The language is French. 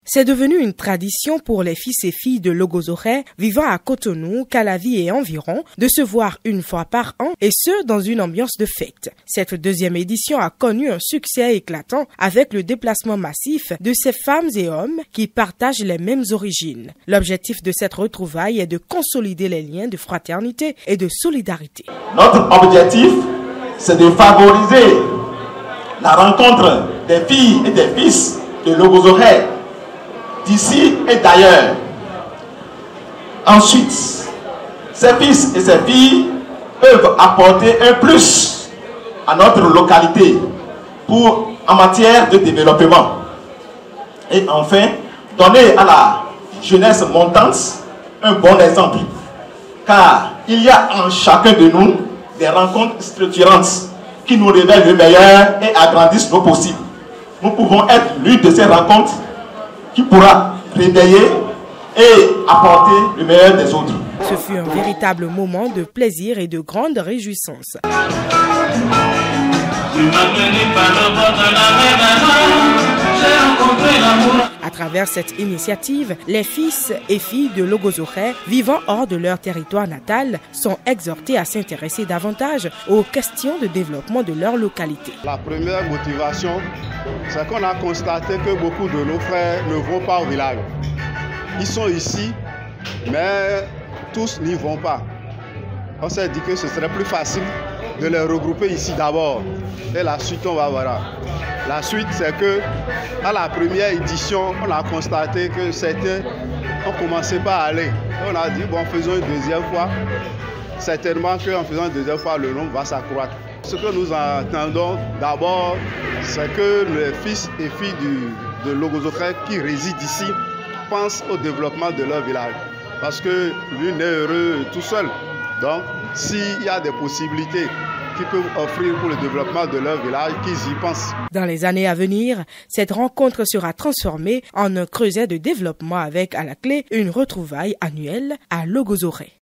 C'est devenu une tradition pour les fils et filles de Logozoré vivant à Cotonou, Calavi et environ de se voir une fois par an et ce dans une ambiance de fête. Cette deuxième édition a connu un succès éclatant avec le déplacement massif de ces femmes et hommes qui partagent les mêmes origines. L'objectif de cette retrouvaille est de consolider les liens de fraternité et de solidarité. Notre objectif, c'est de favoriser la rencontre des filles et des fils de Logozoré d'ici et d'ailleurs. Ensuite, ces fils et ces filles peuvent apporter un plus à notre localité en matière de développement. Et enfin, donner à la jeunesse montante un bon exemple. Car il y a en chacun de nous des rencontres structurantes qui nous révèlent le meilleur et agrandissent nos possibles. Nous pouvons être l'une de ces rencontres qui pourra réveiller et apporter le meilleur des autres. Ce fut un véritable moment de plaisir et de grande réjouissance. À travers cette initiative, les fils et filles de Logozoré vivant hors de leur territoire natal sont exhortés à s'intéresser davantage aux questions de développement de leur localité. La première motivation, c'est qu'on a constaté que beaucoup de nos frères ne vont pas au village. Ils sont ici, mais tous n'y vont pas. On s'est dit que ce serait plus facile de les regrouper ici d'abord. Et la suite, on va voir. La suite, c'est que à la première édition, on a constaté que certains ont commencé pas à aller. On a dit, bon, faisons une deuxième fois. Certainement qu'en faisant une deuxième fois, le nombre va s'accroître. Ce que nous attendons d'abord, c'est que les fils et filles de Logozoré qui résident ici pensent au développement de leur village. Parce que lui n'est heureux tout seul. Donc, s'il y a des possibilités qu'ils peuvent offrir pour le développement de leur village, qu'ils y pensent. Dans les années à venir, cette rencontre sera transformée en un creuset de développement avec à la clé une retrouvaille annuelle à Logozoré.